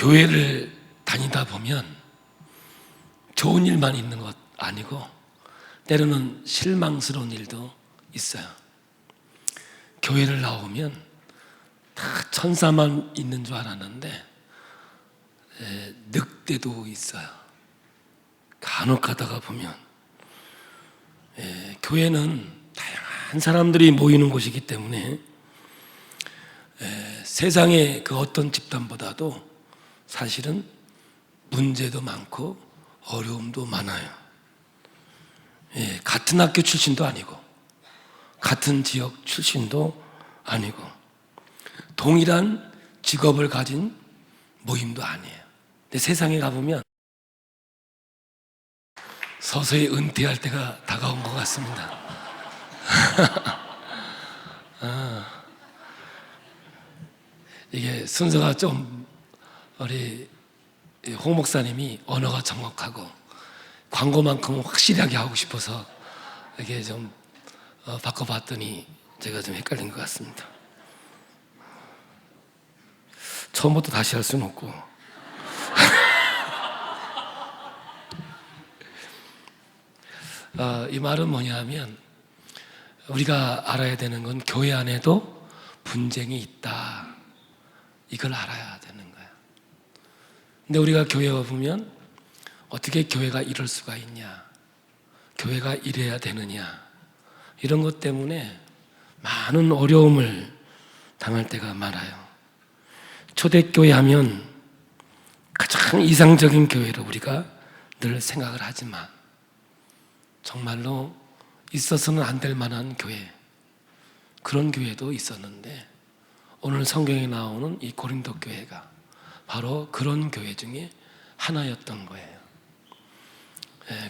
교회를 다니다 보면 좋은 일만 있는 것 아니고 때로는 실망스러운 일도 있어요. 교회를 나오면 다 천사만 있는 줄 알았는데 늑대도 있어요. 간혹 가다가 보면 교회는 다양한 사람들이 모이는 곳이기 때문에 세상의 그 어떤 집단보다도 사실은 문제도 많고 어려움도 많아요. 같은 학교 출신도 아니고 같은 지역 출신도 아니고 동일한 직업을 가진 모임도 아니에요. 근데 세상에 가보면 서서히 은퇴할 때가 다가온 것 같습니다. 이게 순서가 좀 우리 홍 목사님이 언어가 정확하고 광고만큼은 확실하게 하고 싶어서 이게 좀 바꿔봤더니 제가 좀 헷갈린 것 같습니다. 처음부터 다시 할 수는 없고 이 말은 뭐냐면 우리가 알아야 되는 건 교회 안에도 분쟁이 있다, 이걸 알아야 되는 거예요. 근데 우리가 교회에 와보면 어떻게 교회가 이럴 수가 있냐, 교회가 이래야 되느냐, 이런 것 때문에 많은 어려움을 당할 때가 많아요. 초대교회 하면 가장 이상적인 교회로 우리가 늘 생각을 하지만 정말로 있어서는 안 될 만한 교회, 그런 교회도 있었는데 오늘 성경에 나오는 이 고린도 교회가 바로 그런 교회 중에 하나였던 거예요.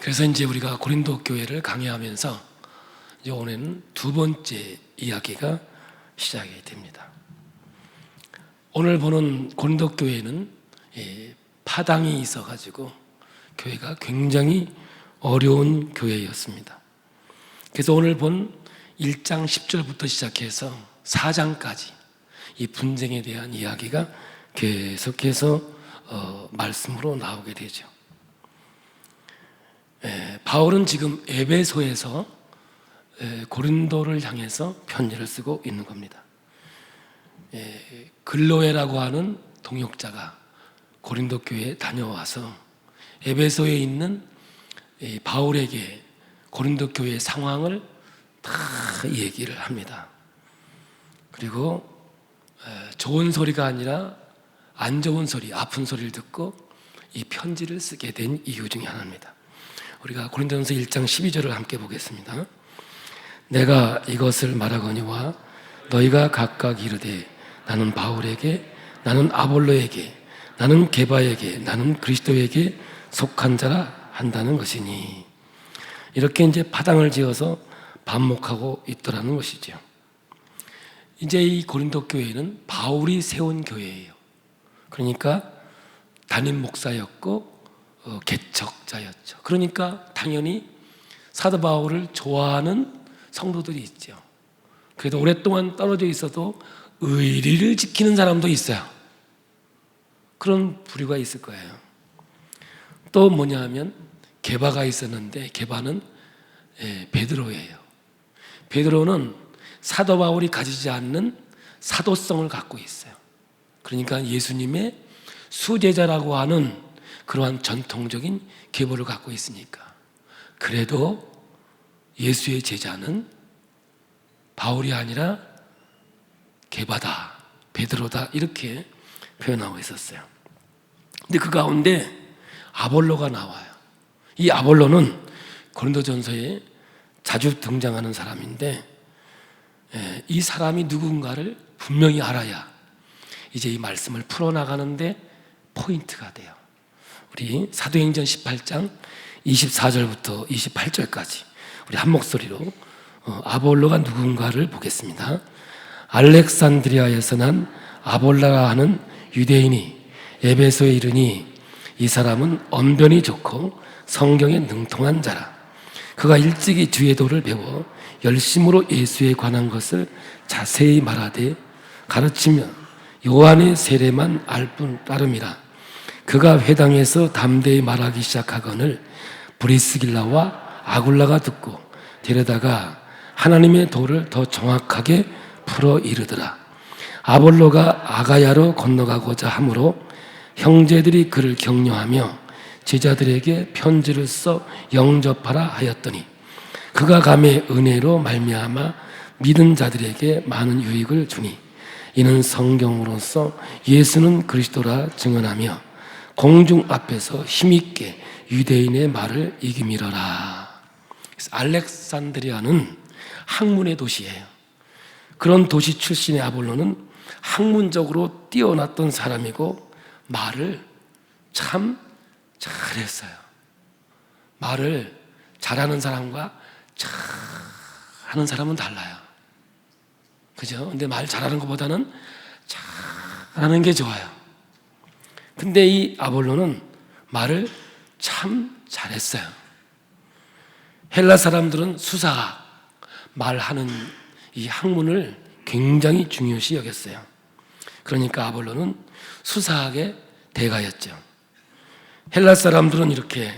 그래서 이제 우리가 고린도 교회를 강의하면서 이제 오늘은 두 번째 이야기가 시작이 됩니다. 오늘 보는 고린도 교회는 파당이 있어가지고 교회가 굉장히 어려운 교회였습니다. 그래서 오늘 본 1장 10절부터 시작해서 4장까지 이 분쟁에 대한 이야기가 계속해서 말씀으로 나오게 되죠. 바울은 지금 에베소에서 고린도를 향해서 편지를 쓰고 있는 겁니다. 글로에라고 하는 동역자가 고린도 교회에 다녀와서 에베소에 있는 바울에게 고린도 교회의 상황을 다 얘기를 합니다. 그리고 좋은 소리가 아니라 안 좋은 소리, 아픈 소리를 듣고 이 편지를 쓰게 된 이유 중에 하나입니다. 우리가 고린도전서 1장 12절을 함께 보겠습니다. 내가 이것을 말하거니와 너희가 각각 이르되 나는 바울에게, 나는 아볼로에게, 나는 게바에게, 나는 그리스도에게 속한 자라 한다는 것이니, 이렇게 이제 파당을 지어서 반목하고 있더라는 것이죠. 이제 이 고린도 교회는 바울이 세운 교회예요. 그러니까 담임 목사였고 개척자였죠. 그러니까 당연히 사도 바울을 좋아하는 성도들이 있죠. 그래도 오랫동안 떨어져 있어도 의리를 지키는 사람도 있어요. 그런 부류가 있을 거예요. 또 뭐냐 하면 게바가 있었는데 게바는 베드로예요. 베드로는 사도 바울이 가지지 않는 사도성을 갖고 있어요. 그러니까 예수님의 수제자라고 하는 그러한 전통적인 계보를 갖고 있으니까. 그래도 예수의 제자는 바울이 아니라 게바다, 베드로다, 이렇게 표현하고 있었어요. 근데 그 가운데 아볼로가 나와요. 이 아볼로는 고린도전서에 자주 등장하는 사람인데 이 사람이 누군가를 분명히 알아야 이제 이 말씀을 풀어나가는데 포인트가 돼요. 우리 사도행전 18장 24절부터 28절까지 우리 한 목소리로 아볼로가 누군가를 보겠습니다. 알렉산드리아에서 난 아볼라라 하는 유대인이 에베소에 이르니 이 사람은 언변이 좋고 성경에 능통한 자라. 그가 일찍이 주의 도를 배워 열심으로 예수에 관한 것을 자세히 말하되 가르치며 요한의 세례만 알 뿐 따름이라. 그가 회당에서 담대히 말하기 시작하거늘 브리스길라와 아굴라가 듣고 데려다가 하나님의 도를 더 정확하게 풀어 이르더라. 아볼로가 아가야로 건너가고자 하므로 형제들이 그를 격려하며 제자들에게 편지를 써 영접하라 하였더니 그가 감히 은혜로 말미암아 믿은 자들에게 많은 유익을 주니 이는 성경으로서 예수는 그리스도라 증언하며 공중 앞에서 힘있게 유대인의 말을 이기미러라. 알렉산드리아는 학문의 도시예요. 그런 도시 출신의 아볼로는 학문적으로 뛰어났던 사람이고 말을 참 잘했어요. 말을 잘하는 사람과 잘하는 사람은 달라요. 그죠? 근데 말 잘하는 것보다는 잘하는 게 좋아요. 근데 이 아볼로는 말을 참 잘했어요. 헬라 사람들은 수사학, 말하는 이 학문을 굉장히 중요시 여겼어요. 그러니까 아볼로는 수사학의 대가였죠. 헬라 사람들은 이렇게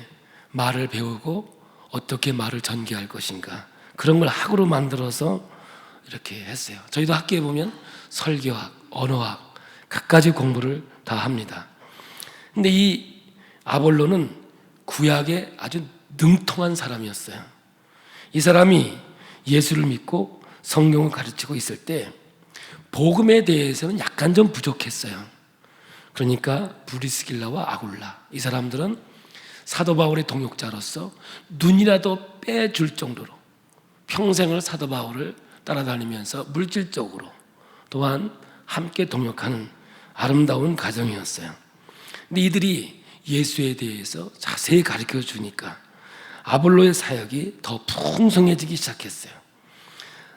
말을 배우고 어떻게 말을 전개할 것인가 그런 걸 학으로 만들어서 이렇게 했어요. 저희도 학교에 보면 설교학, 언어학 갖가지 공부를 다 합니다. 근데 이 아볼로는 구약에 아주 능통한 사람이었어요. 이 사람이 예수를 믿고 성경을 가르치고 있을 때 복음에 대해서는 약간 좀 부족했어요. 그러니까 브리스길라와 아굴라 이 사람들은 사도 바울의 동역자로서 눈이라도 빼줄 정도로 평생을 사도 바울을 따라다니면서 물질적으로 또한 함께 동역하는 아름다운 가정이었어요. 근데 이들이 예수에 대해서 자세히 가르쳐 주니까 아볼로의 사역이 더 풍성해지기 시작했어요.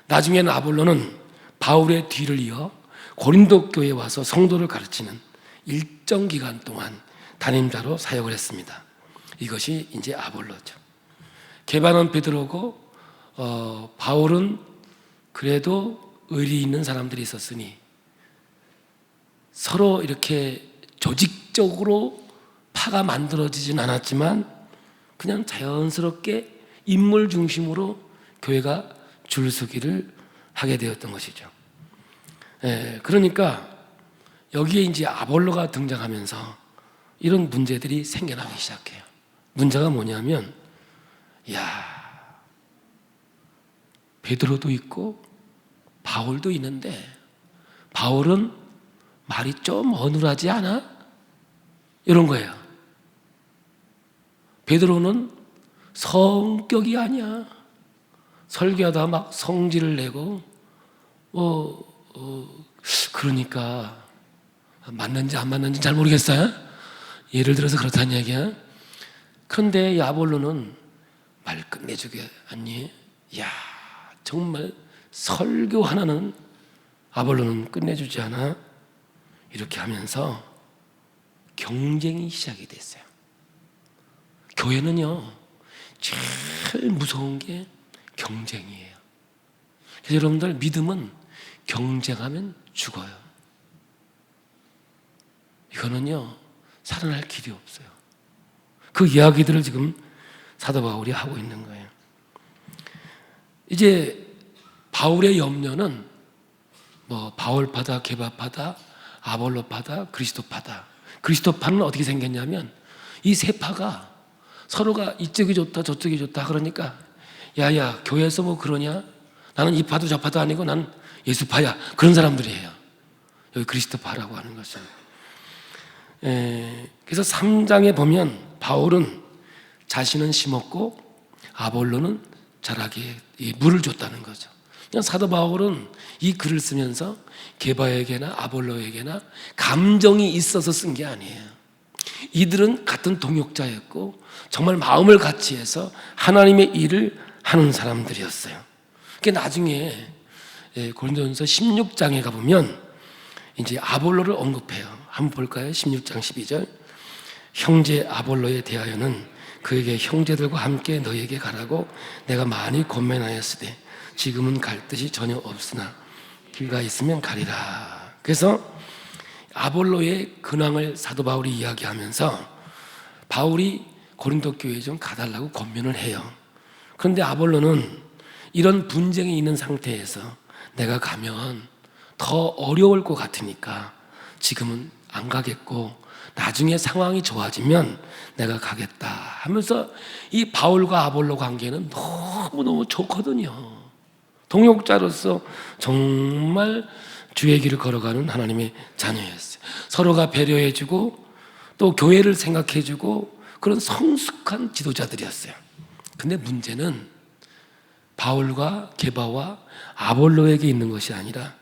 나중에는 아볼로는 바울의 뒤를 이어 고린도 교회에 와서 성도를 가르치는 일정 기간 동안 담임자로 사역을 했습니다. 이것이 이제 아볼로죠. 게바는 베드로고 바울은 그래도 의리 있는 사람들이 있었으니 서로 이렇게 조직적으로 파가 만들어지진 않았지만 그냥 자연스럽게 인물 중심으로 교회가 줄서기를 하게 되었던 것이죠. 그러니까 여기에 이제 아볼로가 등장하면서 이런 문제들이 생겨나기 시작해요. 문제가 뭐냐면, 베드로도 있고 바울도 있는데 바울은 말이 좀 어눌하지 않아? 이런 거예요. 베드로는 성격이 아니야. 설교하다 막 성질을 내고 그러니까 맞는지 안 맞는지 잘 모르겠어요. 예를 들어서 그렇다는 얘기야. 그런데 이 아볼로는 말 끝내주게 않니? 정말 설교 하나는 아볼로는 끝내주지 않아? 이렇게 하면서 경쟁이 시작이 됐어요. 교회는요 제일 무서운 게 경쟁이에요. 그래서 여러분들 믿음은 경쟁하면 죽어요. 이거는요 살아날 길이 없어요. 그 이야기들을 지금 사도 바울이 하고 있는 거예요. 이제 바울의 염려는 바울파다, 게바파다, 아볼로파다, 그리스도파다. 그리스도파는 어떻게 생겼냐면 이 세 파가 서로가 이쪽이 좋다 저쪽이 좋다 그러니까 야야 교회에서 뭐 그러냐? 나는 이 파도 저 파도 아니고 난 예수파야. 그런 사람들이에요. 여기 그리스도파라고 하는 것은. 그래서 3장에 보면 바울은 자신은 심었고 아볼로는 자라게 물을 줬다는 거죠. 그냥 사도 바울은 이 글을 쓰면서 게바에게나 아볼로에게나 감정이 있어서 쓴 게 아니에요. 이들은 같은 동역자였고 정말 마음을 같이 해서 하나님의 일을 하는 사람들이었어요. 그게 나중에 고린도전서 16장에 가보면 이제 아볼로를 언급해요. 한번 볼까요? 16장 12절. 형제 아볼로에 대하여는 그에게 형제들과 함께 너에게 가라고 내가 많이 권면하였으되 지금은 갈 뜻이 전혀 없으나 길가 있으면 가리라. 그래서 아볼로의 근황을 사도 바울이 이야기하면서 바울이 고린도 교회에 좀 가달라고 권면을 해요. 그런데 아볼로는 이런 분쟁이 있는 상태에서 내가 가면 더 어려울 것 같으니까 지금은 안 가겠고 나중에 상황이 좋아지면 내가 가겠다 하면서 이 바울과 아볼로 관계는 너무너무 좋거든요. 동역자로서 정말 주의 길을 걸어가는 하나님의 자녀였어요. 서로가 배려해주고 또 교회를 생각해주고 그런 성숙한 지도자들이었어요. 근데 문제는 바울과 게바와 아볼로에게 있는 것이 아니라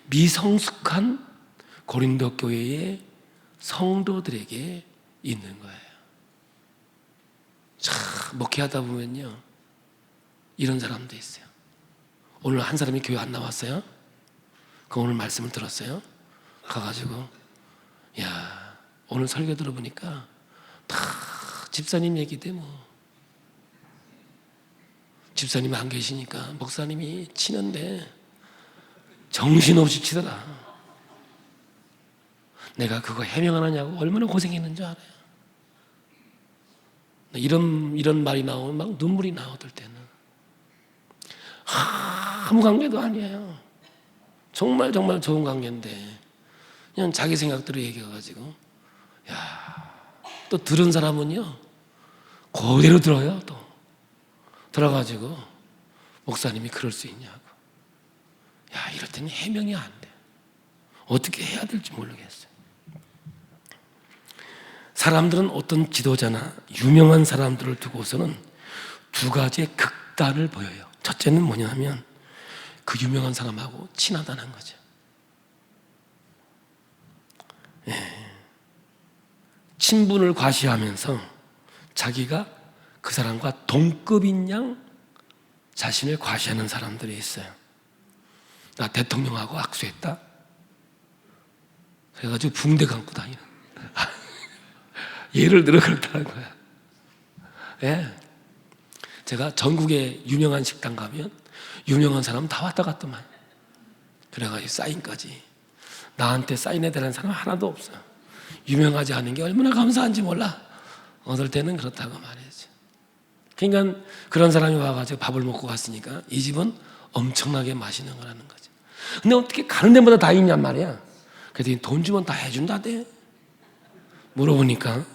미성숙한 고린도 교회의 성도들에게 있는 거예요. 참 목회하다 보면요 이런 사람도 있어요. 오늘 한 사람이 교회 안 나왔어요? 그 오늘 말씀을 들었어요? 가가지고 야 오늘 설교 들어보니까 다 집사님 얘기대 뭐. 집사님 안 계시니까 목사님이 치는데 정신없이 치더라. 내가 그거 해명 안 하냐고 얼마나 고생했는 줄 알아요. 이런 말이 나오면 막 눈물이 나. 어떨 때는 아무 관계도 아니에요. 정말 좋은 관계인데 그냥 자기 생각대로 얘기해가지고 또 들은 사람은요 그대로 들어요. 또 들어가지고 목사님이 그럴 수 있냐고. 이럴 때는 해명이 안 돼. 어떻게 해야 될지 모르겠어요. 사람들은 어떤 지도자나 유명한 사람들을 두고서는 두 가지의 극단을 보여요. 첫째는 뭐냐면 그 유명한 사람하고 친하다는 거죠. 친분을 과시하면서 자기가 그 사람과 동급인 양 자신을 과시하는 사람들이 있어요. 나 대통령하고 악수했다? 그래가지고 붕대 감고 다니는. 예를 들어 그렇다는 거야. 예. 제가 전국에 유명한 식당 가면 유명한 사람 다 왔다 갔더만. 그래가지고 사인까지. 나한테 사인해달라는 사람 하나도 없어. 유명하지 않은 게 얼마나 감사한지 몰라. 어떨 때는 그렇다고 말이지. 그러니까 그런 사람이 와가지고 밥을 먹고 갔으니까 이 집은 엄청나게 맛있는 거라는 거지. 근데 어떻게 가는 데마다 다 있냔 말이야. 그랬더니 돈 주면 다 해준다대. 물어보니까.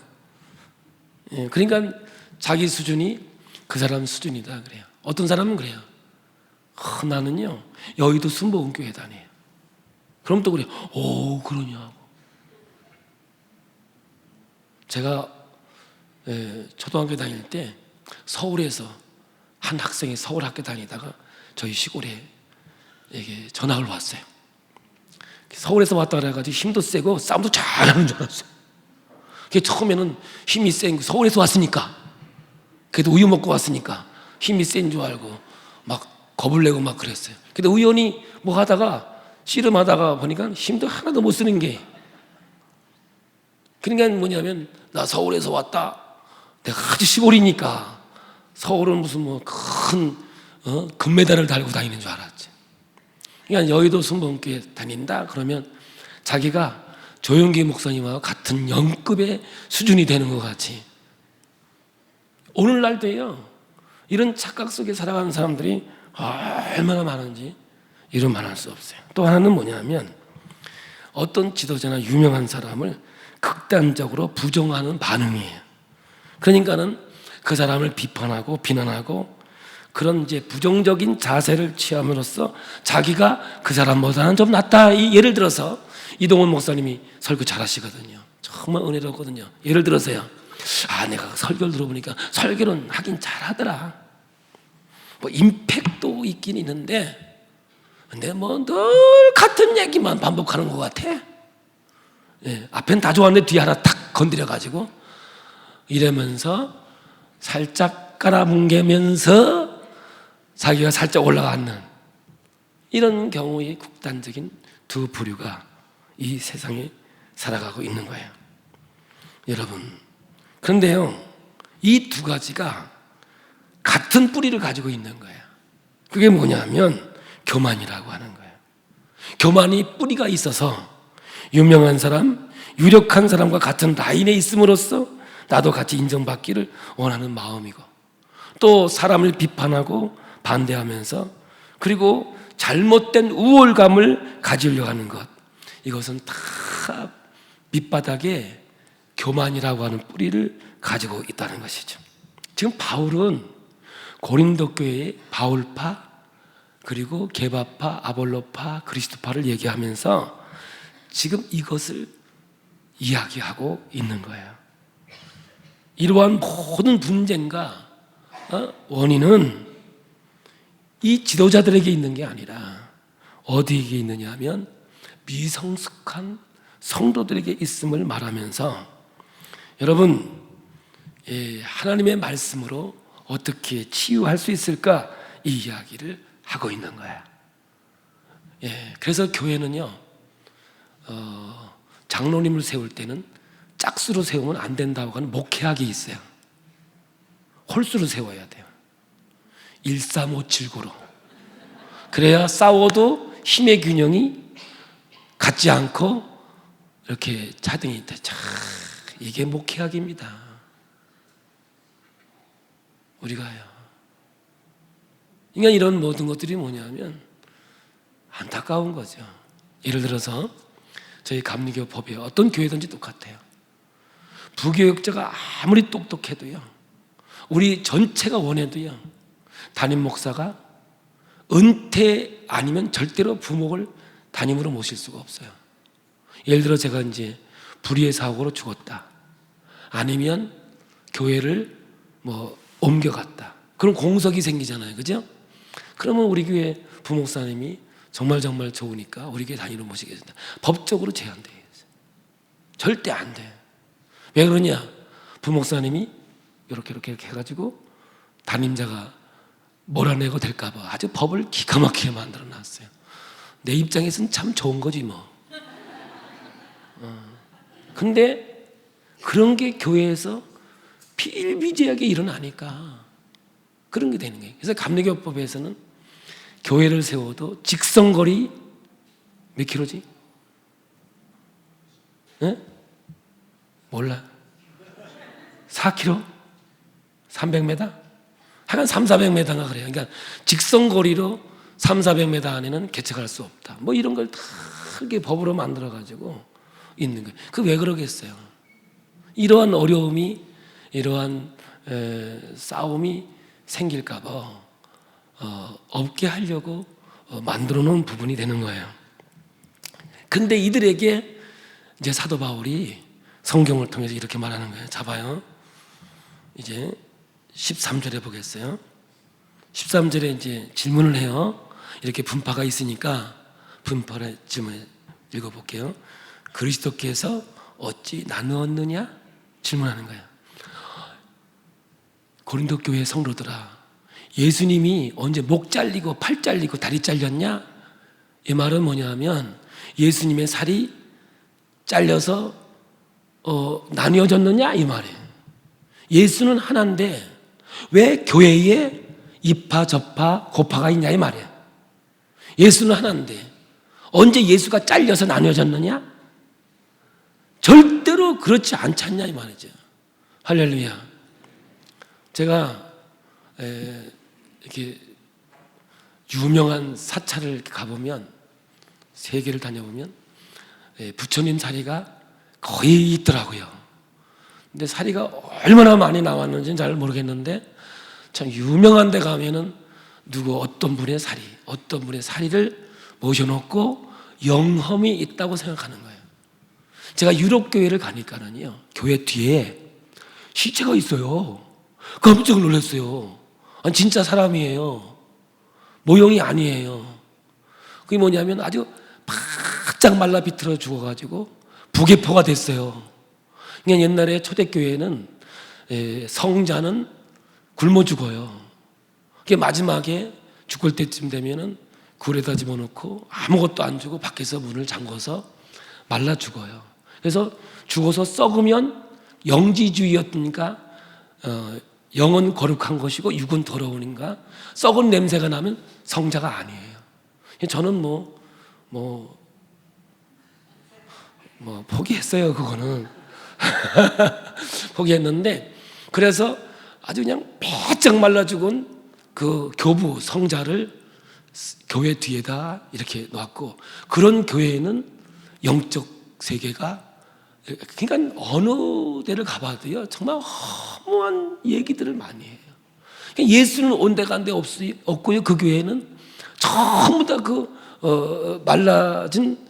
그러니까 자기 수준이 그 사람 수준이다 그래요. 어떤 사람은 그래요. 나는요 여의도 순복음교회 다녀요. 그럼 또 그래요. 오 그러냐고. 제가 초등학교 다닐 때 서울에서 한 학생이 서울 학교 다니다가 저희 시골에 이게 전학을 왔어요. 서울에서 왔다 그래가지고 힘도 세고 싸움도 잘하는 줄 알았어요. 처음에는 힘이 센 서울에서 왔으니까 그래도 우유 먹고 왔으니까 힘이 센 줄 알고 막 겁을 내고 막 그랬어요. 근데 우연히 뭐 하다가 씨름하다가 보니까 힘도 하나도 못 쓰는 게. 그러니까 뭐냐면 나 서울에서 왔다. 내가 아주 시골이니까 서울은 무슨 뭐 큰 금메달을 달고 다니는 줄 알았지. 그러니까 여의도 순복음교회 다닌다 그러면 자기가 조용기 목사님과 같은 영급의 수준이 되는 것 같이. 오늘날도요 이런 착각 속에 살아가는 사람들이 얼마나 많은지 이루 말할 수 없어요. 또 하나는 뭐냐면 어떤 지도자나 유명한 사람을 극단적으로 부정하는 반응이에요. 그러니까는 그 사람을 비판하고 비난하고 그런 이제 부정적인 자세를 취함으로써 자기가 그 사람보다는 좀 낫다. 예를 들어서 이동원 목사님이 설교 잘하시거든요. 정말 은혜롭거든요. 예를 들어서요. 내가 설교를 들어보니까 설교는 하긴 잘하더라. 뭐 임팩도 있긴 있는데 근데 뭐 늘 같은 얘기만 반복하는 것 같아. 앞엔 다 좋았는데 뒤에 하나 탁 건드려가지고 이러면서 살짝 깔아뭉개면서 자기가 살짝 올라가는 이런 경우의 극단적인 두 부류가 이 세상에 살아가고 있는 거예요. 여러분, 그런데요 이 두 가지가 같은 뿌리를 가지고 있는 거예요. 그게 뭐냐면 교만이라고 하는 거예요. 교만이 뿌리가 있어서 유명한 사람, 유력한 사람과 같은 라인에 있음으로써 나도 같이 인정받기를 원하는 마음이고, 또 사람을 비판하고 반대하면서 그리고 잘못된 우월감을 가지려고 하는 것, 이것은 다 밑바닥에 교만이라고 하는 뿌리를 가지고 있다는 것이죠. 지금 바울은 고린도 교회의 바울파, 그리고 게바파, 아볼로파, 그리스도파를 얘기하면서 지금 이것을 이야기하고 있는 거예요. 이러한 모든 분쟁과 원인은 이 지도자들에게 있는 게 아니라 어디에 있느냐 하면 미성숙한 성도들에게 있음을 말하면서, 여러분, 하나님의 말씀으로 어떻게 치유할 수 있을까, 이 이야기를 하고 있는 거야. 그래서 교회는요, 장로님을 세울 때는 짝수로 세우면 안 된다고 하는 목회학이 있어요. 홀수로 세워야 돼요. 13579로. 그래야 싸워도 힘의 균형이 같지 않고 이렇게 차등이 돼. 이게 목회학입니다. 우리가요. 그러니까 이런 모든 것들이 뭐냐면 안타까운 거죠. 예를 들어서 저희 감리교 법에 어떤 교회든지 똑같아요. 부교육자가 아무리 똑똑해도요, 우리 전체가 원해도요, 담임 목사가 은퇴 아니면 절대로 부목을 담임으로 모실 수가 없어요. 예를 들어 제가 이제 불의의 사고로 죽었다, 아니면 교회를 옮겨갔다, 그럼 공석이 생기잖아요, 그죠? 그러면 우리 교회 부목사님이 정말 좋으니까 우리 교회 단위로 모시겠습니다. 법적으로 제한돼요. 절대 안 돼. 왜 그러냐? 부목사님이 이렇게 해가지고 담임자가 몰아내고 될까봐 아주 법을 기가 막히게 만들어 놨어요. 내 입장에서는 참 좋은 거지 뭐. 근데 그런 게 교회에서 비일비재하게 일어나니까 그런 게 되는 거예요. 그래서 감리교법에서는 교회를 세워도 직선거리 몇 킬로지? 몰라. 4km? 300m? 하여간 300~400m가 그래요. 그러니까 직선거리로 300~400m 안에는 개척할 수 없다. 이런 걸 다 크게 법으로 만들어가지고 있는 거예요. 그 왜 그러겠어요? 이러한 어려움이, 이러한 싸움이 생길까봐 없게 하려고 만들어 놓은 부분이 되는 거예요. 근데 이들에게 이제 사도 바울이 성경을 통해서 이렇게 말하는 거예요. 자 봐요. 이제 13절에 보겠어요. 13절에 이제 질문을 해요. 이렇게 분파가 있으니까 분파의 질문을 읽어볼게요. 그리스도께서 어찌 나누었느냐? 질문하는 거예요. 고린도 교회 성도들아, 예수님이 언제 목 잘리고 팔 잘리고 다리 잘렸냐? 이 말은 뭐냐면 예수님의 살이 잘려서 나뉘어졌느냐? 이 말이에요. 예수는 하나인데 왜 교회에 이파 저파 고파가 있냐? 이 말이에요. 예수는 하나인데 언제 예수가 잘려서 나뉘어졌느냐? 절대로 그렇지 않지 않냐? 이 말이죠. 할렐루야. 제가 이렇게 유명한 사찰을 가보면, 세계를 다녀보면 부처님 사리가 거의 있더라고요. 근데 사리가 얼마나 많이 나왔는지는 잘 모르겠는데 참 유명한 데 가면은 어떤 분의 사리를 모셔놓고 영험이 있다고 생각하는 거예요. 제가 유럽 교회를 가니까는요, 교회 뒤에 시체가 있어요. 깜짝 놀랐어요. 아니, 진짜 사람이에요. 모형이 아니에요. 그게 뭐냐면 아주 바짝 말라 비틀어 죽어가지고 부계포가 됐어요. 그냥 옛날에 초대교회는 성자는 굶어 죽어요. 그게 마지막에 죽을 때쯤 되면은 굴에다 집어넣고 아무것도 안 주고 밖에서 문을 잠궈서 말라 죽어요. 그래서 죽어서 썩으면 영지주의였으니까 영은 거룩한 것이고 육은 더러우니까 썩은 냄새가 나면 성자가 아니에요. 저는 뭐 포기했어요. 그거는 포기했는데, 그래서 아주 그냥 빼짝 말라 죽은 그 교부 성자를 교회 뒤에다 이렇게 놓았고, 그런 교회에는 영적 세계가, 그러니까 어느 데를 가봐도요 정말 허무한 얘기들을 많이 해요. 예수는 온데간데 없고요. 그 교회는 전부 다 말라진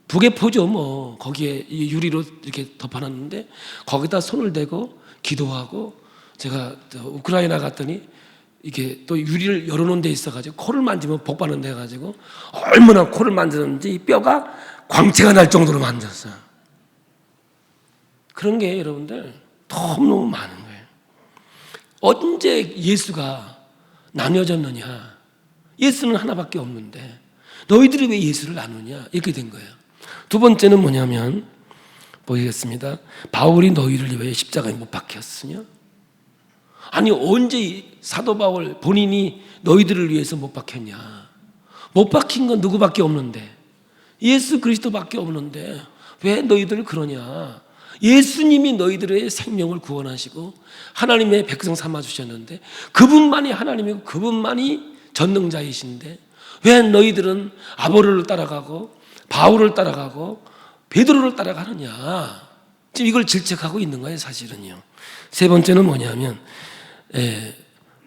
부계포죠. 뭐 거기에 유리로 이렇게 덮어놨는데 거기다 손을 대고 기도하고, 제가 우크라이나 갔더니 이게 또 유리를 열어놓은 데 있어가지고 코를 만지면 복 받는 데 가지고 얼마나 코를 만졌는지 이 뼈가 광채가 날 정도로 만졌어요. 그런 게 여러분들 너무너무 많은 거예요. 언제 예수가 나뉘어졌느냐? 예수는 하나밖에 없는데 너희들이 왜 예수를 나누냐? 이렇게 된 거예요. 두 번째는 뭐냐면, 보겠습니다. 바울이 너희를 위해 십자가에 못 박혔으냐? 아니, 언제 사도 바울 본인이 너희들을 위해서 못 박혔냐? 못 박힌 건 누구밖에 없는데, 예수 그리스도밖에 없는데 왜 너희들 그러냐? 예수님이 너희들의 생명을 구원하시고 하나님의 백성 삼아 주셨는데, 그분만이 하나님이고 그분만이 전능자이신데 왜 너희들은 아볼로를 따라가고 바울을 따라가고 베드로를 따라가느냐? 지금 이걸 질책하고 있는 거예요, 사실은요. 세 번째는 뭐냐면,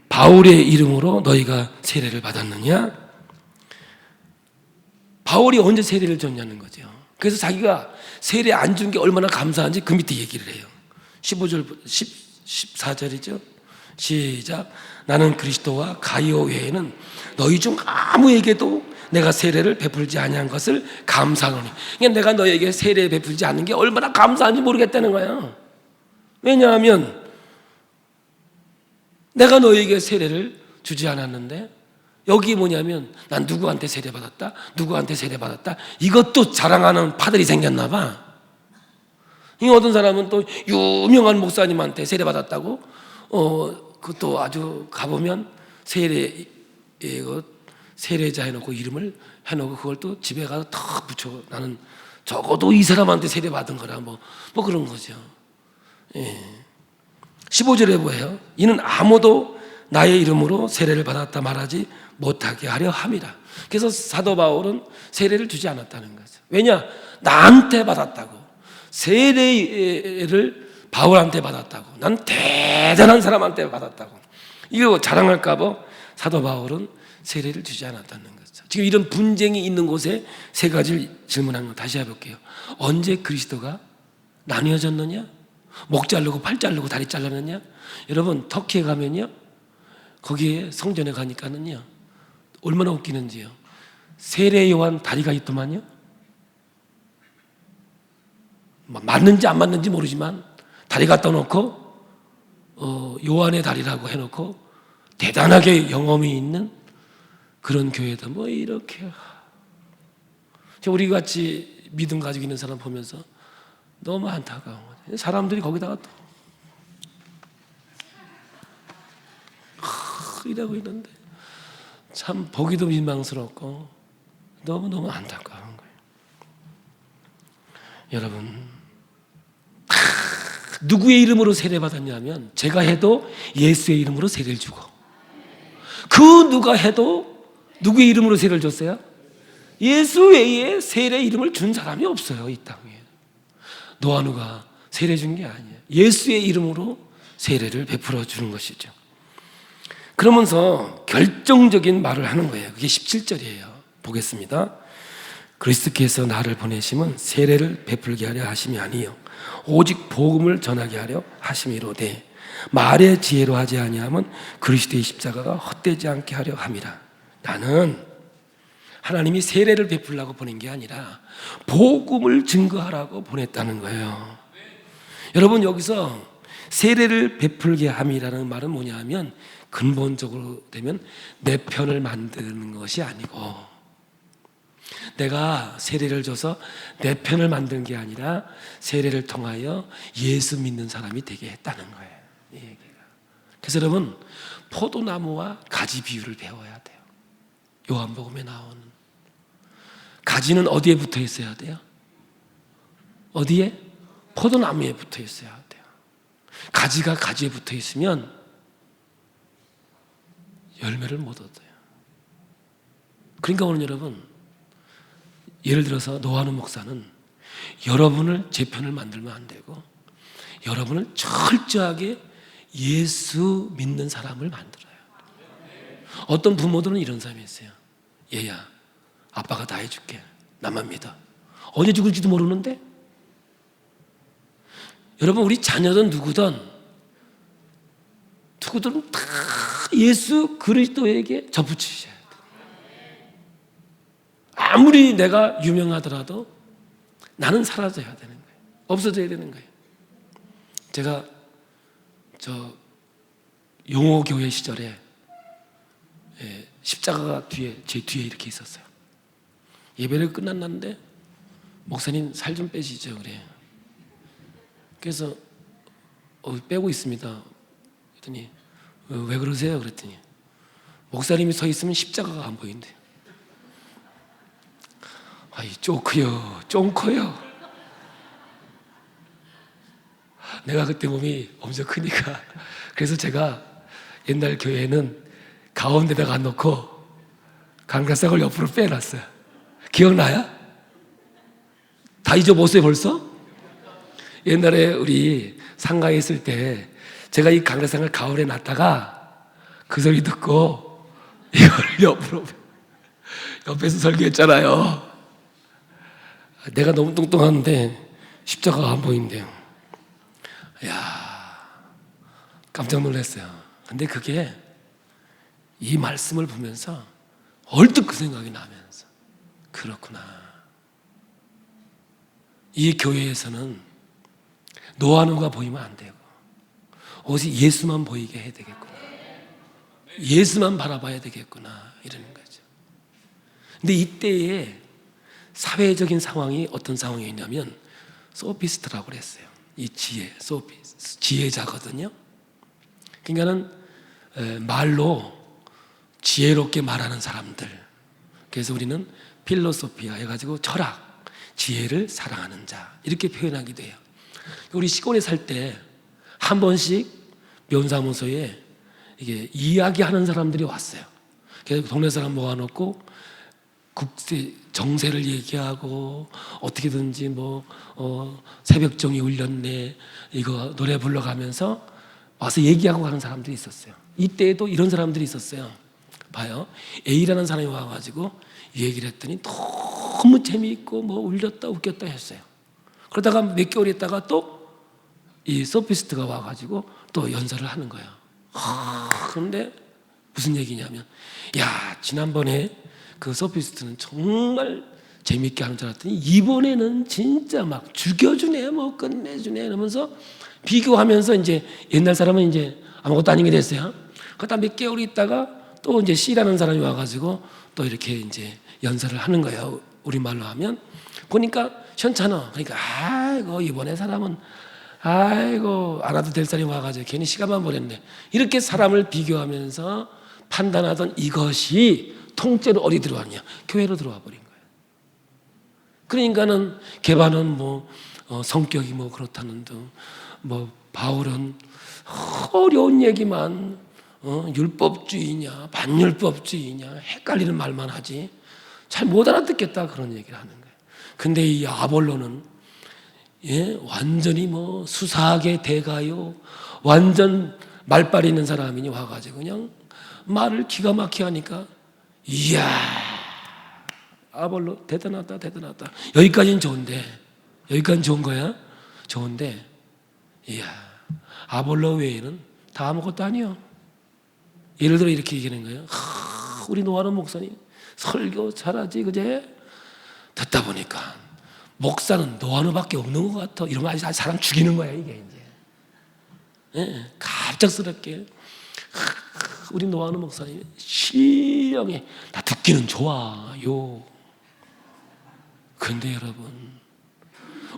바울의 이름으로 너희가 세례를 받았느냐? 바울이 언제 세례를 줬냐는 거죠. 그래서 자기가 세례 안 준 게 얼마나 감사한지 그 밑에 얘기를 해요. 15절, 14절이죠. 시작. 나는 그리스도와 가이오 외에는 너희 중 아무에게도 내가 세례를 베풀지 아니한 것을 감사하노니. 그러니까 내가 너에게 세례 베풀지 않는 게 얼마나 감사한지 모르겠다는 거예요. 왜냐하면 내가 너에게 세례를 주지 않았는데, 여기 뭐냐면 난 누구한테 세례받았다, 누구한테 세례받았다, 이것도 자랑하는 파들이 생겼나 봐. 어떤 사람은 또 유명한 목사님한테 세례받았다고, 그것도 아주 가보면 세례자 해놓고 이름을 해놓고 그걸 또 집에 가서 탁 붙여, 나는 적어도 이 사람한테 세례받은 거라 뭐 그런 거죠. 15절에 뭐예요? 이는 아무도 나의 이름으로 세례를 받았다 말하지 못하게 하려 함이라. 그래서 사도 바울은 세례를 주지 않았다는 거죠. 왜냐? 나한테 받았다고. 세례를 바울한테 받았다고. 난 대단한 사람한테 받았다고. 이거 자랑할까 봐 사도 바울은 세례를 주지 않았다는 거죠. 지금 이런 분쟁이 있는 곳에 세 가지를 질문한 거 다시 해볼게요. 언제 그리스도가 나뉘어졌느냐? 목 자르고 팔 자르고 다리 잘랐느냐? 여러분, 터키에 가면요, 거기에 성전에 가니까는요 얼마나 웃기는지요. 세례 요한 다리가 있더만요. 맞는지 안 맞는지 모르지만 다리 갖다 놓고 요한의 다리라고 해놓고 대단하게 영험이 있는 그런 교회다. 뭐 이렇게 우리 같이 믿음 가지고 있는 사람 보면서 너무 안타까운 거죠. 사람들이 거기다가 또 이러고 있는데 참 보기도 민망스럽고 너무너무 안타까운 거예요. 여러분, 누구의 이름으로 세례받았냐면, 제가 해도 예수의 이름으로 세례를 주고, 그 누가 해도 누구의 이름으로 세례를 줬어요? 예수 외에 세례 이름을 준 사람이 없어요, 이 땅에. 너와 누가 세례 준 게 아니에요. 예수의 이름으로 세례를 베풀어 주는 것이죠. 그러면서 결정적인 말을 하는 거예요. 그게 17절이에요. 보겠습니다. 그리스도께서 나를 보내심은 세례를 베풀게 하려 하심이 아니요 오직 복음을 전하게 하려 하심이로되, 말의 지혜로 하지 아니하면 그리스도의 십자가가 헛되지 않게 하려 함이라. 나는 하나님이 세례를 베풀려고 보낸 게 아니라 복음을 증거하라고 보냈다는 거예요. 여러분, 여기서 세례를 베풀게 함이라는 말은 뭐냐 하면, 근본적으로 되면 내 편을 만드는 것이 아니고, 내가 세례를 줘서 내 편을 만든 게 아니라 세례를 통하여 예수 믿는 사람이 되게 했다는 거예요, 이 얘기가. 그래서 여러분, 포도나무와 가지 비유를 배워야 돼요. 요한복음에 나오는 가지는 어디에 붙어 있어야 돼요? 어디에? 포도나무에 붙어 있어야 돼요. 가지가 가지에 붙어 있으면 열매를 못 얻어요. 그러니까 오늘 여러분, 예를 들어서 노아는 목사는 여러분을 제 편을 만들면 안 되고 여러분을 철저하게 예수 믿는 사람을 만들어요. 어떤 부모들은 이런 사람이 있어요. 얘야, 아빠가 다 해줄게. 나만 믿어. 언제 죽을지도 모르는데? 여러분, 우리 자녀든 누구든 다 예수 그리스도에게 접붙이셔야 돼요. 아무리 내가 유명하더라도 나는 사라져야 되는 거예요. 없어져야 되는 거예요. 제가 용호교회 시절에 십자가가 제 뒤에 이렇게 있었어요. 예배를 끝났는데 목사님 살 좀 빼시죠 그래. 그래서 빼고 있습니다. 그랬더니 왜 그러세요? 그랬더니 목사님이 서 있으면 십자가가 안 보인대요. 아이 쪼크요, 쫑커요. 내가 그때 몸이 엄청 크니까 그래서 제가 옛날 교회에는 가운데다가 안 놓고 강가sak을 옆으로 빼놨어요. 기억나요? 다 잊어먹었어요 벌써? 옛날에 우리 상가에 있을 때 제가 이 강가sak을 가을에 놨다가 그 소리 듣고 이걸 옆에서 설교했잖아요. 내가 너무 뚱뚱한데 십자가가 안 보인대요. 이야, 깜짝 놀랐어요. 근데 그게 이 말씀을 보면서 얼뜻 그 생각이 나면서 그렇구나. 이 교회에서는 노아누가 보이면 안 되고 오직 예수만 보이게 해야 되겠구나. 예수만 바라봐야 되겠구나 이러는 거죠. 근데 이때에 사회적인 상황이 어떤 상황이냐면 소피스트라고 그랬어요. 이 지혜자거든요. 그러니까는 말로 지혜롭게 말하는 사람들. 그래서 우리는 필로소피아 해가지고 철학, 지혜를 사랑하는 자 이렇게 표현하기도 해요. 우리 시골에 살 때 한 번씩 면사무소에 이게 이야기하는 사람들이 왔어요. 그래서 동네 사람 모아놓고 국세 정세를 얘기하고 어떻게든지 새벽종이 울렸네 이거 노래 불러가면서 와서 얘기하고 가는 사람들이 있었어요. 이때에도 이런 사람들이 있었어요. 봐요. A라는 사람이 와가지고 얘기를 했더니 너무 재미있고 울렸다 웃겼다 했어요. 그러다가 몇 개월 있다가 또 이 소피스트가 와가지고 또 연설을 하는 거예요. 그런데 무슨 얘기냐면 야 지난번에 그 소피스트는 정말 재미있게 하는 줄 알았더니 이번에는 진짜 막 죽여주네 끝내주네 이러면서 비교하면서 이제 옛날 사람은 이제 아무것도 아닌 게 됐어요. 그러다 몇 개월 있다가 또 이제 C라는 사람이 와가지고 또 이렇게 이제 연설을 하는 거예요. 우리말로 하면 보니까 현찮아. 그러니까 아이고 이번에 사람은 아이고 안 와도 될 사람이 와가지고 괜히 시간만 보냈네. 이렇게 사람을 비교하면서 판단하던 이것이 통째로 어디 들어왔냐? 교회로 들어와 버린 거예요. 그러니까는 개반은 성격이 그렇다는 등 바울은 어려운 얘기만 율법주의냐 반율법주의냐 헷갈리는 말만 하지 잘 못 알아듣겠다 그런 얘기를 하는 거예요. 근데 이 아볼로는 완전히 수사하게 대가요 완전 말빨 있는 사람이니 와가지고 그냥 말을 기가 막히게 하니까 이야 아볼로 대단하다 여기까지는 좋은데 여기까지는 좋은 거야 좋은데 이야 아볼로 외에는 다 아무것도 아니요. 예를 들어 이렇게 얘기하는 거예요. 우리 노아는 목사님 설교 잘하지 그제? 듣다 보니까 목사는 노아누밖에 없는 것 같아. 이러면 아주 사람 죽이는 거야 이게 이제. 갑작스럽게 우리 노아누 목사님 신령해. 나 듣기는 좋아요. 그런데 여러분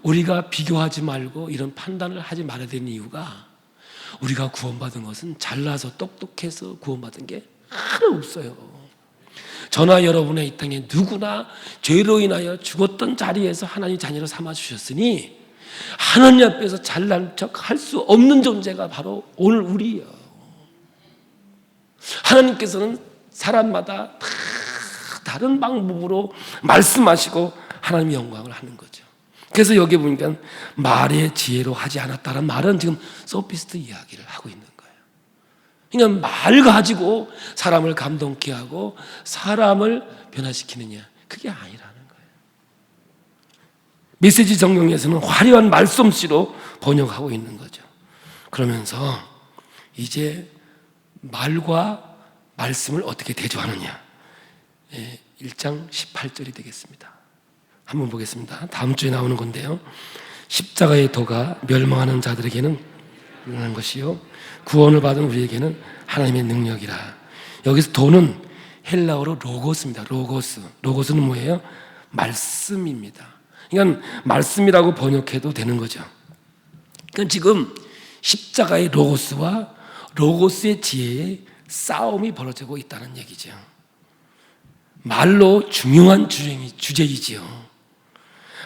우리가 비교하지 말고 이런 판단을 하지 말아야 되는 이유가 우리가 구원받은 것은 잘나서 똑똑해서 구원받은 게 하나 없어요. 저나 여러분의 이 땅에 누구나 죄로 인하여 죽었던 자리에서 하나님 자녀로 삼아주셨으니 하나님 앞에서 잘난 척 할 수 없는 존재가 바로 오늘 우리예요. 하나님께서는 사람마다 다 다른 방법으로 말씀하시고 하나님의 영광을 하는 거죠. 그래서 여기 보니까 말의 지혜로 하지 않았다는 말은 지금 소피스트 이야기를 하고 있는 거예요. 그러니까 말 가지고 사람을 감동케 하고 사람을 변화시키느냐, 그게 아니라는 거예요. 메시지 정경에서는 화려한 말솜씨로 번역하고 있는 거죠. 그러면서 이제 말과 말씀을 어떻게 대조하느냐, 1장 18절이 되겠습니다. 한번 보겠습니다. 다음 주에 나오는 건데요. 십자가의 도가 멸망하는 자들에게는 유능한 것이요 구원을 받은 우리에게는 하나님의 능력이라. 여기서 도는 헬라어로 로고스입니다. 로고스는 뭐예요? 말씀입니다. 그러니까 말씀이라고 번역해도 되는 거죠. 그러니까 지금 십자가의 로고스와 로고스의 지혜의 싸움이 벌어지고 있다는 얘기죠. 말로 중요한 주제이지요.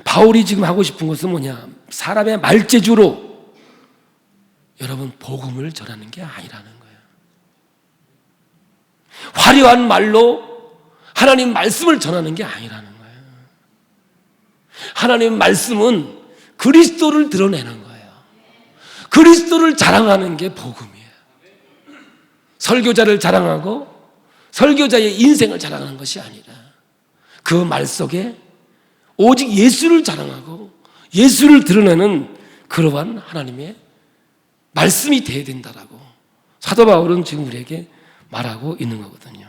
바울이 지금 하고 싶은 것은 뭐냐? 사람의 말재주로 여러분 복음을 전하는 게 아니라는 거예요. 화려한 말로 하나님 말씀을 전하는 게 아니라는 거예요. 하나님 말씀은 그리스도를 드러내는 거예요. 그리스도를 자랑하는 게 복음이에요. 설교자를 자랑하고 설교자의 인생을 자랑하는 것이 아니라 그 말 속에 오직 예수를 자랑하고 예수를 드러내는 그러한 하나님의 말씀이 되어야 된다라고 사도 바울은 지금 우리에게 말하고 있는 거거든요.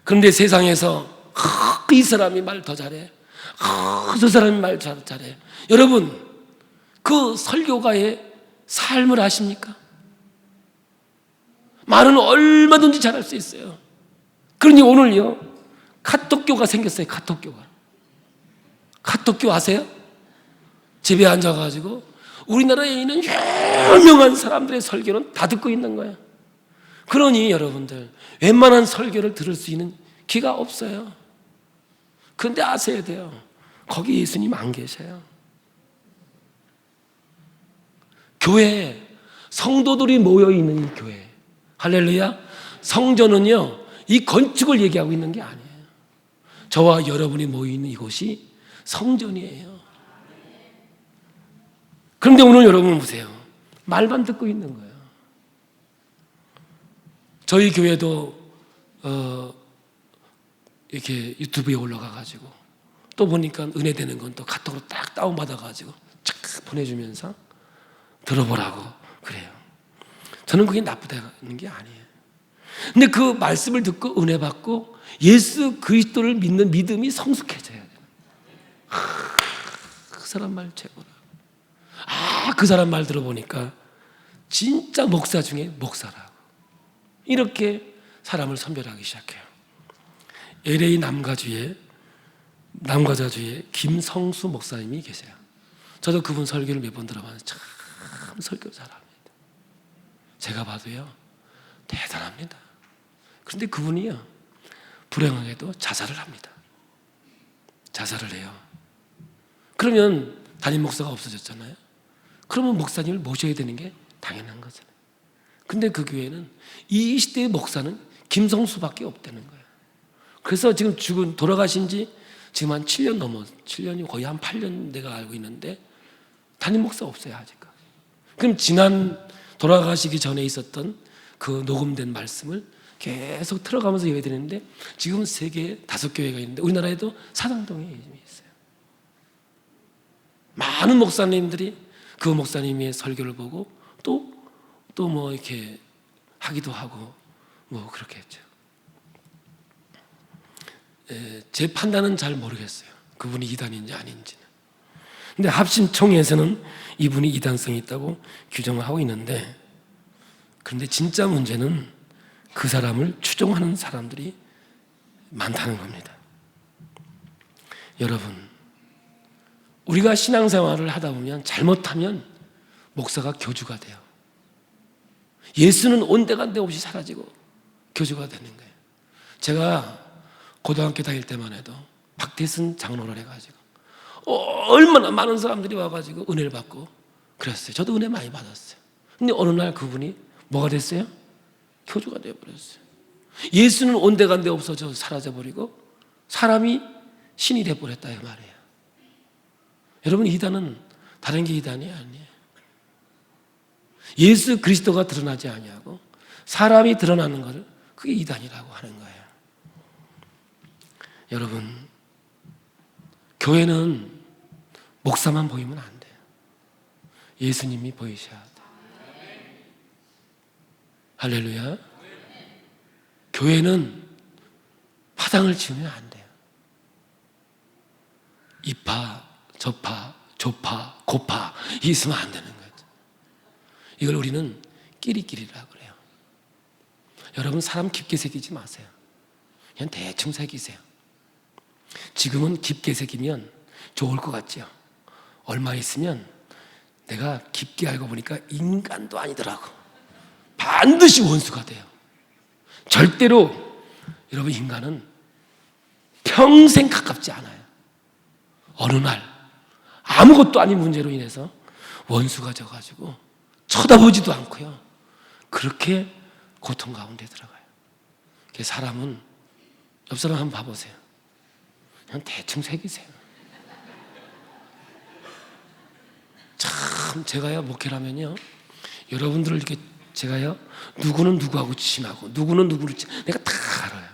그런데 세상에서 이 사람이 말 더 잘해, 저 사람이 말 잘해. 여러분, 그 설교가의 삶을 아십니까? 말은 얼마든지 잘할 수 있어요. 그러니 오늘요, 카톡교가 생겼어요. 카톡교 아세요? 집에 앉아가지고 우리나라에 있는 유명한 사람들의 설교는 다 듣고 있는 거예요. 그러니 여러분들 웬만한 설교를 들을 수 있는 기가 없어요. 그런데 아셔야 돼요. 거기 예수님 안 계셔요. 교회, 성도들이 모여있는 이 교회, 할렐루야. 성전은요, 이 건축을 얘기하고 있는 게 아니에요. 저와 여러분이 모여있는 이곳이 성전이에요. 그런데 오늘 여러분 보세요. 말만 듣고 있는 거예요. 저희 교회도 이렇게 유튜브에 올라가가지고 또 보니까 은혜되는 건 또 카톡으로 딱 다운받아가지고 착 보내주면서 들어보라고 그래요. 저는 그게 나쁘다는 게 아니에요. 근데 그 말씀을 듣고 은혜 받고 예수 그리스도를 믿는 믿음이 성숙해져야 돼요. 그 사람 말 최고다. 그 사람 말 들어보니까 진짜 목사 중에 목사라고. 이렇게 사람을 선별하기 시작해요. LA 남가자주에 김성수 목사님이 계세요. 저도 그분 설교를 몇 번 들어봤는데 참 설교 잘합니다. 제가 봐도요 대단합니다. 그런데 그분이요 불행하게도 자살을 합니다. 자살을 해요. 그러면 담임 목사가 없어졌잖아요. 그러면 목사님을 모셔야 되는 게 당연한 거잖아요. 근데 그 교회는 이 시대의 목사는 김성수밖에 없다는 거예요. 그래서 지금 돌아가신 지 지금 한 7년 넘었어요. 7년이 거의 한 8년 내가 알고 있는데 담임 목사 없어요 아직까지. 그럼 지난 돌아가시기 전에 있었던 그 녹음된 말씀을 계속 틀어가면서 예배 드리는데 지금 세계 5교회가 있는데 우리나라에도 사당동에 있어요. 많은 목사님들이 그 목사님의 설교를 보고 또 뭐 이렇게 하기도 하고 뭐 그렇게 했죠. 제 판단은 잘 모르겠어요. 그분이 이단인지 아닌지는. 근데 합심총회에서는 이분이 이단성이 있다고 규정을 하고 있는데, 그런데 진짜 문제는 그 사람을 추종하는 사람들이 많다는 겁니다. 여러분, 우리가 신앙생활을 하다 보면 잘못하면 목사가 교주가 돼요. 예수는 온데간데 없이 사라지고 교주가 되는 거예요. 제가 고등학교 다닐 때만 해도 박태순 장로를 해가지고 얼마나 많은 사람들이 와가지고 은혜를 받고 그랬어요. 저도 은혜 많이 받았어요. 근데 어느 날 그분이 뭐가 됐어요? 교주가 되어버렸어요. 예수는 온데간데 없어져 사라져버리고 사람이 신이 되어버렸다 이 말이에요. 여러분, 이단은 다른 게 이단이 아니에요. 예수 그리스도가 드러나지 아니하고 사람이 드러나는 것을 그게 이단이라고 하는 거예요. 여러분, 교회는 목사만 보이면 안 돼요. 예수님이 보이셔야 돼요. 할렐루야. 교회는 파당을 지으면 안 돼요. 이파, 저파, 조파, 고파 있으면 안 되는 거죠. 이걸 우리는 끼리끼리라고 그래요. 여러분, 사람 깊게 새기지 마세요. 그냥 대충 새기세요. 지금은 깊게 새기면 좋을 것 같죠. 얼마 있으면 내가 깊게 알고 보니까 인간도 아니더라고. 반드시 원수가 돼요. 절대로 여러분, 인간은 평생 가깝지 않아요. 어느 날 아무것도 아닌 문제로 인해서 원수가 져가지고 쳐다보지도 않고요. 그렇게 고통 가운데 들어가요. 사람은 옆 사람 한번 봐보세요. 그냥 대충 새기세요. 참, 제가요 목회를 하면요, 여러분들을 이렇게 제가요 누구는 누구하고 친하고 누구는 누구를 내가 다 알아요.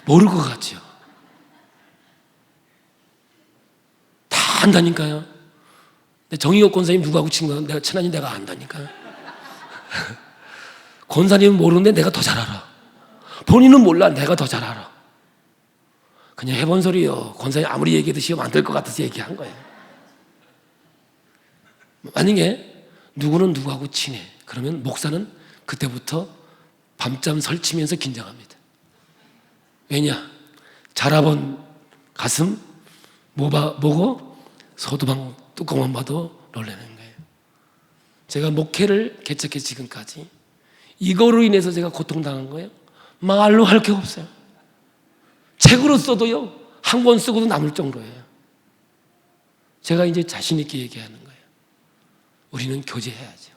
모를 것 같죠? 다 안다니까요. 근데 정의혁 권사님 누구하고 친구는 내가 친하니 내가 안다니까요. 권사님은 모르는데 내가 더 잘 알아. 본인은 몰라, 내가 더 잘 알아. 그냥 해본 소리요. 권사님 아무리 얘기해도 시험 안 될 것 같아서 얘기한 거예요. 만약에 누구는 누구하고 친해, 그러면 목사는 그때부터 밤잠 설치면서 긴장합니다. 왜냐? 자라본 가슴 보고 소두방 뚜껑만 봐도 놀라는 거예요. 제가 목회를 개척해 지금까지 이거로 인해서 제가 고통당한 거예요. 말로 할 게 없어요. 책으로 써도요, 한 권 쓰고도 남을 정도예요. 제가 이제 자신 있게 얘기하는 거예요. 우리는 교제해야죠.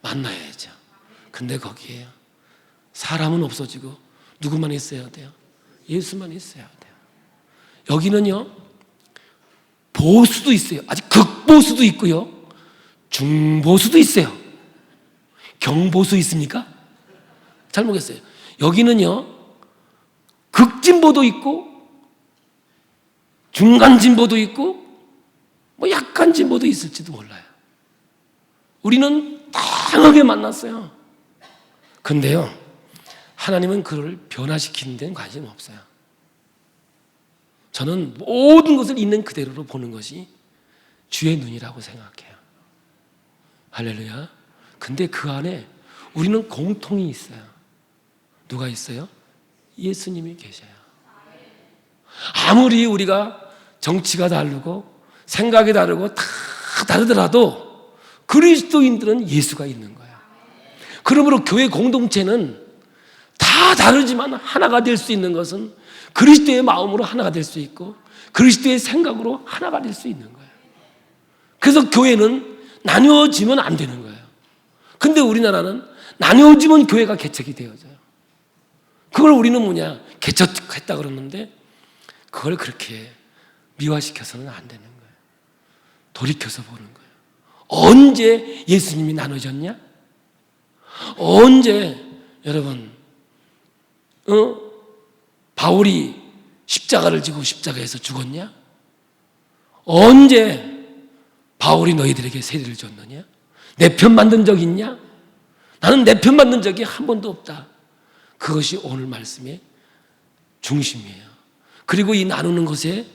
만나야죠. 근데 거기에요, 사람은 없어지고 누구만 있어야 돼요? 예수만 있어야 돼요. 여기는요, 보수도 있어요. 아직 극보수도 있고요, 중보수도 있어요. 경보수 있습니까? 잘 모르겠어요. 여기는요, 극진보도 있고 중간진보도 있고 뭐 약간 진보도 있을지도 몰라요. 우리는 다양하게 만났어요. 근데요, 하나님은 그를 변화시키는 데는 관심 없어요. 저는 모든 것을 있는 그대로로 보는 것이 주의 눈이라고 생각해요. 할렐루야. 근데 그 안에 우리는 공통이 있어요. 누가 있어요? 예수님이 계셔요. 아무리 우리가 정치가 다르고 생각이 다르고 다 다르더라도 그리스도인들은 예수가 있는 거예요. 그러므로 교회 공동체는 다 다르지만 하나가 될 수 있는 것은 그리스도의 마음으로 하나가 될 수 있고 그리스도의 생각으로 하나가 될 수 있는 거예요. 그래서 교회는 나뉘어지면 안 되는 거예요. 근데 우리나라는 나뉘어지면 교회가 개척이 되어져요. 그걸 우리는 뭐냐, 개척했다 그러는데 그걸 그렇게 미화시켜서는 안 되는 거예요. 돌이켜서 보는 거예요. 언제 예수님이 나눠졌냐? 언제 여러분 바울이 십자가를 지고 십자가에서 죽었냐? 언제 바울이 너희들에게 세례를 줬느냐? 내 편 만든 적 있냐? 나는 내 편 만든 적이 한 번도 없다. 그것이 오늘 말씀의 중심이에요. 그리고 이 나누는 것의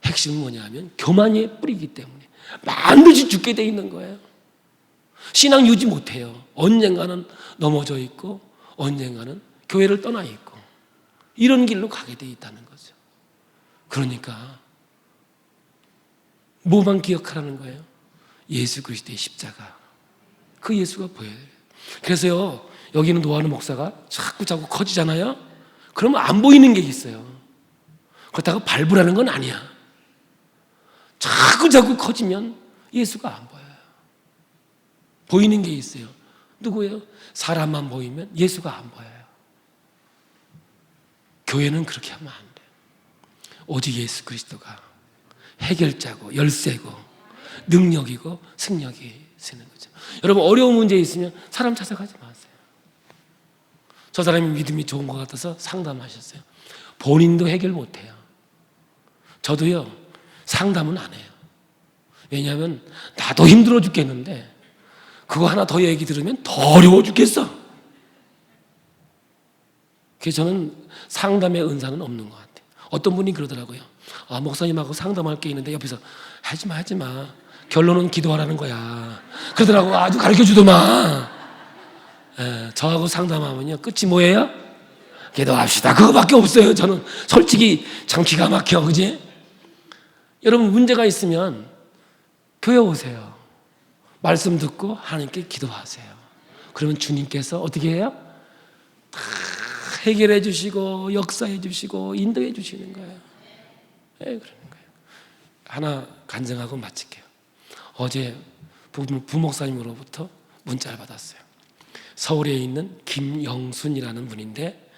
핵심은 뭐냐면 교만의 뿌리이기 때문에 반드시 죽게 돼 있는 거예요. 신앙 유지 못해요. 언젠가는 넘어져 있고 언젠가는 교회를 떠나 있고 이런 길로 가게 돼 있다는 거죠. 그러니까 뭐만 기억하라는 거예요? 예수 그리스도의 십자가. 그 예수가 보여요. 그래서요, 여기는 노아는 목사가 자꾸 커지잖아요. 그러면 안 보이는 게 있어요. 그렇다고 밟으라는 건 아니야. 자꾸 커지면 예수가 안 보여요. 보이는 게 있어요. 누구예요? 사람만 보이면 예수가 안 보여요. 교회는 그렇게 하면 안 돼요. 오직 예수 그리스도가 해결자고 열쇠고 능력이고 승력이 되는 거죠. 여러분, 어려운 문제 있으면 사람 찾아가지 마세요. 저 사람이 믿음이 좋은 것 같아서 상담하셨어요. 본인도 해결 못해요. 저도요, 상담은 안 해요. 왜냐하면 나도 힘들어 죽겠는데 그거 하나 더 얘기 들으면 더 어려워 죽겠어. 그래서 저는 상담의 은사는 없는 것 같아요. 어떤 분이 그러더라고요. 목사님하고 상담할 게 있는데 옆에서 하지 마. 결론은 기도하라는 거야. 그러더라고. 아주 가르쳐 주더만. 저하고 상담하면요, 끝이 뭐예요? 기도합시다. 그거밖에 없어요. 저는 솔직히 참 기가 막혀, 그지? 여러분, 문제가 있으면 교회 오세요. 말씀 듣고 하나님께 기도하세요. 그러면 주님께서 어떻게 해요? 다 해결해 주시고 역사해 주시고 인도해 주시는 거예요. 그러는 거예요. 하나 간증하고 마칠게요. 어제 부목사님으로부터 문자를 받았어요. 서울에 있는 김영순이라는 분인데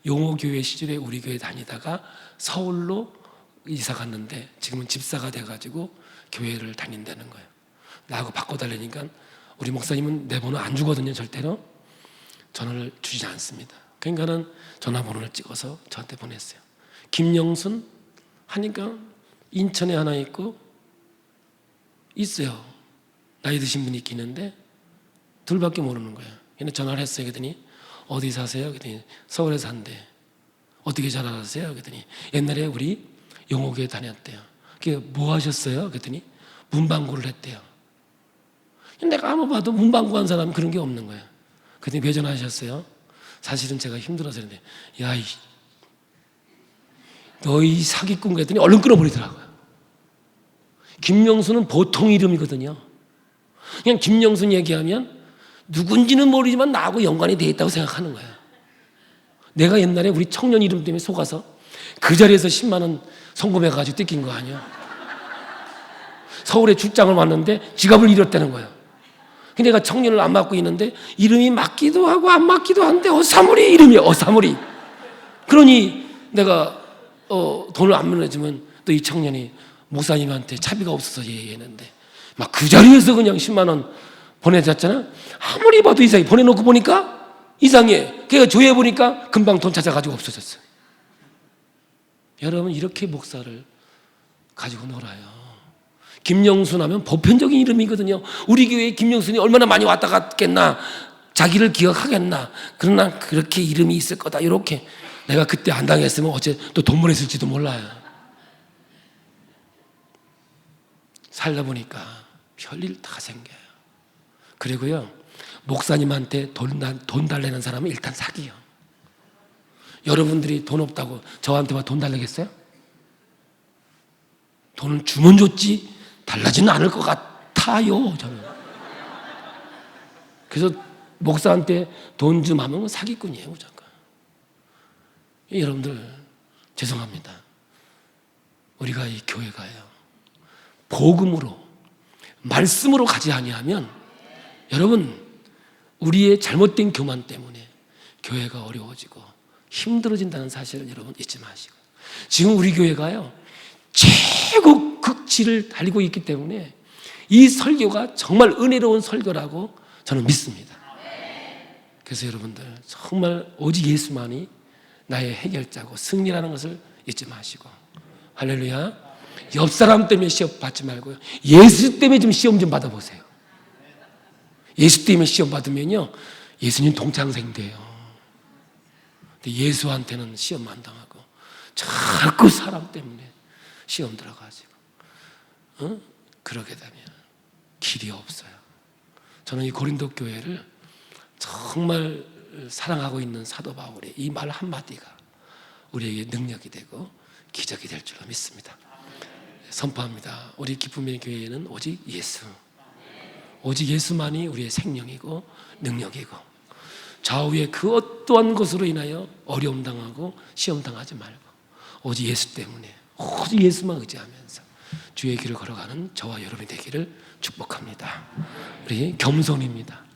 용호교회 시절에 우리 교회 다니다가 서울로 이사 갔는데 지금은 집사가 돼가지고 교회를 다닌다는 거예요. 나하고 바꿔달라니까 우리 목사님은 내 번호 안 주거든요. 절대로 전화를 주지 않습니다. 그러니까는 전화번호를 찍어서 저한테 보냈어요. 김영순 하니까 인천에 하나 있고 있어요. 나이 드신 분이 있기는데 둘밖에 모르는 거예요. 근데 전화를 했어요. 그랬더니 어디 사세요? 그랬더니 서울에 산대. 어떻게 잘 알았어요? 그랬더니 옛날에 우리 용호교회 다녔대요. 그게 뭐 하셨어요? 그랬더니 문방구를 했대요. 내가 아무 봐도 문방구 한 사람은 그런 게 없는 거예요. 그랬더니 왜 전화하셨어요? 사실은 제가 힘들어서 그랬는데 너희 사기꾼 그랬더니 얼른 끊어버리더라고요. 김영수는 보통 이름이거든요. 그냥 김영순 얘기하면 누군지는 모르지만 나하고 연관이 돼 있다고 생각하는 거예요. 내가 옛날에 우리 청년 이름 때문에 속아서 그 자리에서 10만 원 송금해가지고 뜯긴 거 아니야. 서울에 출장을 왔는데 지갑을 잃었다는 거예요. 근데 내가 청년을 안 맡고 있는데 이름이 맞기도 하고 안 맞기도 한데 어사무리 이름이야. 어사무리. 그러니 내가 돈을 안 보내주면 또 이 청년이 목사님한테 차비가 없어서 얘기했는데 막 그 자리에서 그냥 10만 원 보내줬잖아. 아무리 봐도 이상해. 보내놓고 보니까 이상해. 걔가 조회해보니까 금방 돈 찾아가지고 없어졌어. 여러분, 이렇게 목사를 가지고 놀아요. 김영순 하면 보편적인 이름이거든요. 우리 교회에 김영순이 얼마나 많이 왔다 갔겠나, 자기를 기억하겠나, 그러나 그렇게 이름이 있을 거다. 이렇게 내가 그때 안 당했으면 어째 또 돈 보냈을지도 몰라요. 살다 보니까 별일 다 생겨요. 그리고요, 목사님한테 돈 달라는 사람은 일단 사기요. 여러분들이 돈 없다고 저한테만 돈 달라겠어요? 돈을 주면 줬지 달라지는 않을 것 같아요, 저는. 그래서 목사한테 돈 좀 하면 사기꾼이에요, 무조건. 여러분들 죄송합니다. 우리가 이 교회가요, 복음으로 말씀으로 가지 아니하면 여러분, 우리의 잘못된 교만 때문에 교회가 어려워지고 힘들어진다는 사실을 여러분 잊지 마시고, 지금 우리 교회가요 최고 극치를 달리고 있기 때문에 이 설교가 정말 은혜로운 설교라고 저는 믿습니다. 그래서 여러분들 정말 오직 예수만이 나의 해결자고 승리라는 것을 잊지 마시고, 할렐루야. 옆 사람 때문에 시험 받지 말고요, 예수 때문에 좀 시험 좀 받아보세요. 예수 때문에 시험 받으면요, 예수님 동창생 돼요. 근데 예수한테는 시험 안 당하고 자꾸 사람 때문에 시험 들어가지고 그러게 되면 길이 없어요. 저는 이 고린도 교회를 정말 사랑하고 있는 사도 바울의 이 말 한마디가 우리에게 능력이 되고 기적이 될 줄로 믿습니다. 선포합니다. 우리 기쁨의 교회에는 오직 예수, 오직 예수만이 우리의 생명이고 능력이고, 좌우의 그 어떠한 것으로 인하여 어려움 당하고 시험 당하지 말고 오직 예수 때문에, 오직 예수만 의지하면서 주의 길을 걸어가는 저와 여러분이 되기를 축복합니다. 우리 겸손입니다.